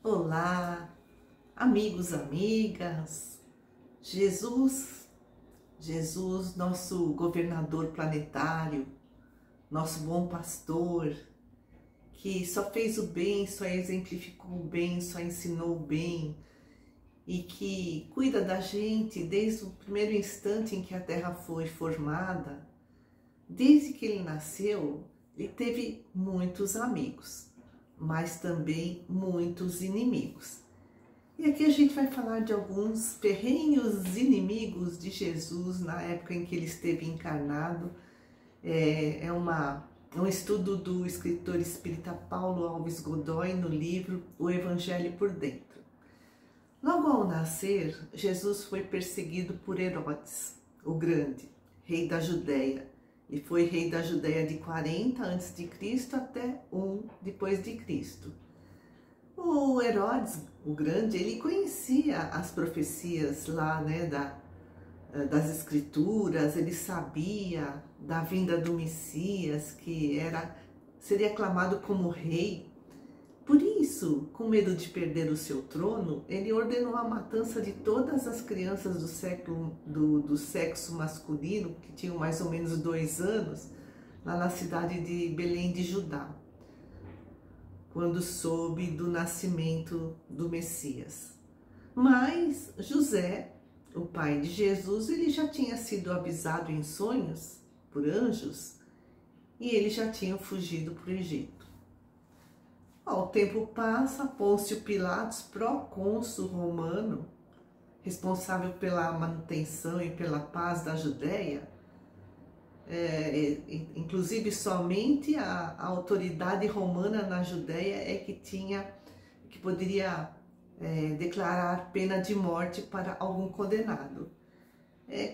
Olá, amigos, amigas. Jesus, nosso governador planetário, nosso bom pastor, que só fez o bem, só exemplificou o bem, só ensinou o bem e que cuida da gente desde o primeiro instante em que a Terra foi formada. Desde que ele nasceu, ele teve muitos amigos, mas também muitos inimigos. E aqui a gente vai falar de alguns ferrenhos inimigos de Jesus na época em que ele esteve encarnado. É um estudo do escritor espírita Paulo Alves Godoy no livro O Evangelho por Dentro. Logo ao nascer, Jesus foi perseguido por Herodes, o Grande, rei da Judéia. E foi rei da Judéia de 40 a.C. até 1 depois de Cristo. O Herodes, o Grande, ele conhecia as profecias lá, né, das Escrituras, ele sabia da vinda do Messias, que seria aclamado como rei. Por isso, com medo de perder o seu trono, ele ordenou a matança de todas as crianças do sexo masculino, que tinham mais ou menos 2 anos, lá na cidade de Belém de Judá, quando soube do nascimento do Messias. Mas José, o pai de Jesus, ele já tinha sido avisado em sonhos por anjos e ele já tinha fugido para o Egito. O tempo passa, Pôncio Pilatos, procônsul romano, responsável pela manutenção e pela paz da Judéia, inclusive somente a autoridade romana na Judéia é que poderia declarar pena de morte para algum condenado.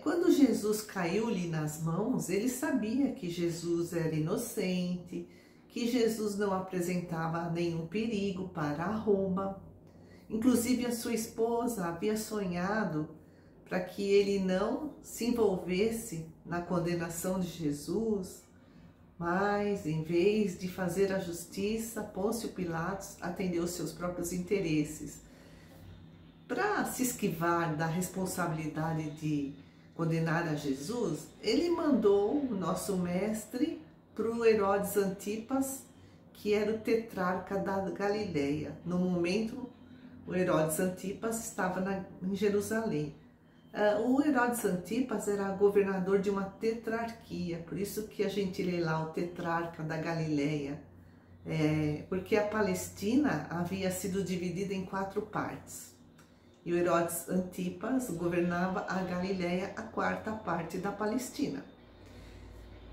Quando Jesus caiu-lhe nas mãos, ele sabia que Jesus era inocente, que Jesus não apresentava nenhum perigo para Roma. Inclusive a sua esposa havia sonhado para que ele não se envolvesse na condenação de Jesus, mas em vez de fazer a justiça, Pôncio Pilatos atendeu seus próprios interesses. Para se esquivar da responsabilidade de condenar a Jesus, ele mandou o nosso mestre para o Herodes Antipas, que era o tetrarca da Galileia. No momento, o Herodes Antipas estava em Jerusalém. O Herodes Antipas era governador de uma tetrarquia, por isso que a gente lê lá o tetrarca da Galileia, porque a Palestina havia sido dividida em 4 partes. E o Herodes Antipas governava a Galileia, a 4ª parte da Palestina.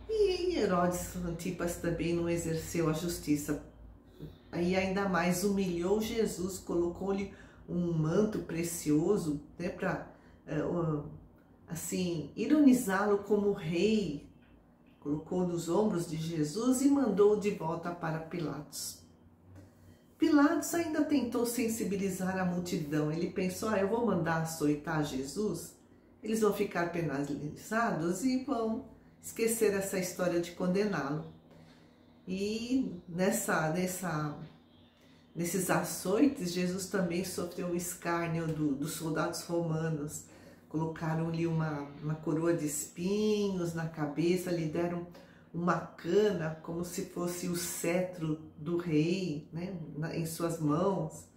E Herodes Antipas também não exerceu a justiça. Aí ainda mais humilhou Jesus, colocou-lhe um manto precioso, né, para assim ironizá-lo como rei. Colocou nos ombros de Jesus e mandou de volta para Pilatos. Pilatos ainda tentou sensibilizar a multidão. Ele pensou: eu vou mandar açoitar Jesus, eles vão ficar penalizados e vão esquecer essa história de condená-lo. E nesses açoites, Jesus também sofreu o escárnio dos soldados romanos. Colocaram-lhe uma coroa de espinhos na cabeça, lhe deram uma cana como se fosse o cetro do rei, né, em suas mãos.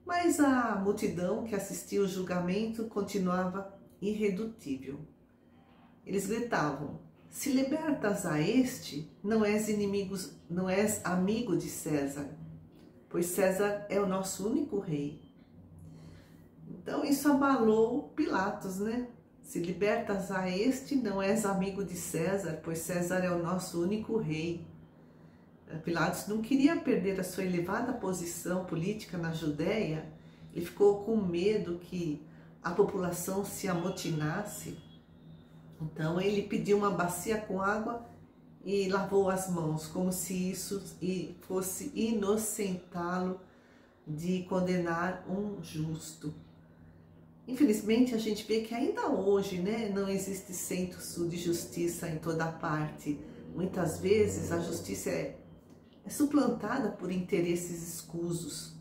Mas a multidão que assistia ao julgamento continuava irredutível. Eles gritavam: se libertas a este, não és amigo de César, pois César é o nosso único rei. Então isso abalou Pilatos, né? Se libertas a este, não és amigo de César, pois César é o nosso único rei. Pilatos não queria perder a sua elevada posição política na Judéia. Ele ficou com medo que a população se amotinasse. Então ele pediu uma bacia com água e lavou as mãos, como se isso fosse inocentá-lo de condenar um justo. Infelizmente a gente vê que ainda hoje, né, não existe senso de justiça em toda parte. Muitas vezes a justiça é suplantada por interesses escusos.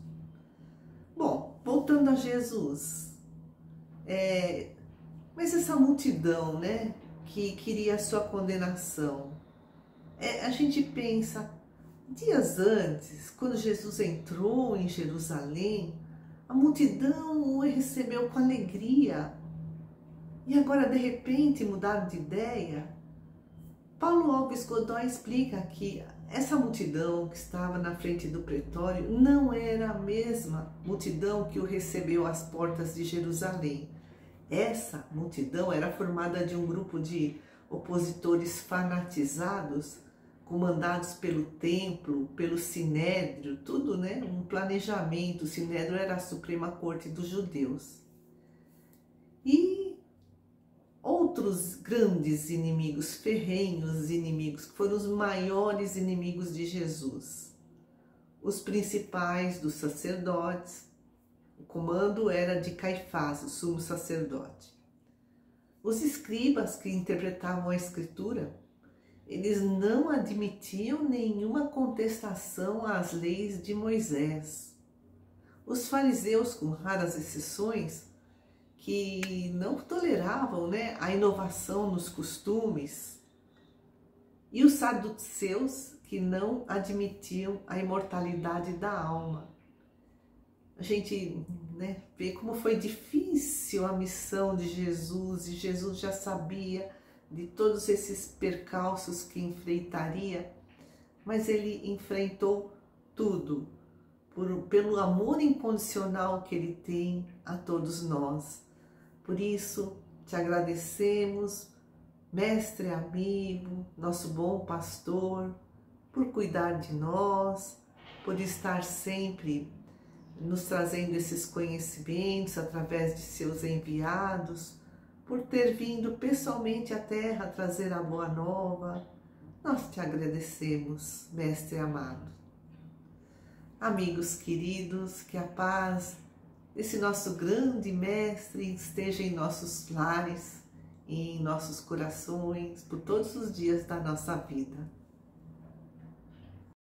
voltando a Jesus, mas essa multidão, né, que queria a sua condenação, a gente pensa, dias antes, quando Jesus entrou em Jerusalém, a multidão o recebeu com alegria. E agora, de repente, mudaram de ideia? Paulo Alves Godoy explica que essa multidão que estava na frente do pretório não era a mesma multidão que o recebeu às portas de Jerusalém. Essa multidão era formada de um grupo de opositores fanatizados, comandados pelo templo, pelo sinédrio, tudo, né? Um planejamento. O sinédrio era a Suprema Corte dos judeus. E outros grandes inimigos, ferrenhos inimigos, que foram os maiores inimigos de Jesus. Os principais dos sacerdotes, o comando era de Caifás, o sumo sacerdote. Os escribas que interpretavam a Escritura, eles não admitiam nenhuma contestação às leis de Moisés. Os fariseus, com raras exceções, que não toleravam, né, a inovação nos costumes, e os saduceus, que não admitiam a imortalidade da alma. A gente, né, vê como foi difícil a missão de Jesus, e Jesus já sabia de todos esses percalços que enfrentaria, mas ele enfrentou tudo pelo amor incondicional que ele tem a todos nós. Por isso, te agradecemos, mestre amigo, nosso bom pastor, por cuidar de nós, por estar sempre nos trazendo esses conhecimentos através de seus enviados, por ter vindo pessoalmente à terra trazer a boa nova. Nós te agradecemos, mestre amado. Amigos queridos, que a paz desse nosso grande mestre esteja em nossos lares e em nossos corações por todos os dias da nossa vida.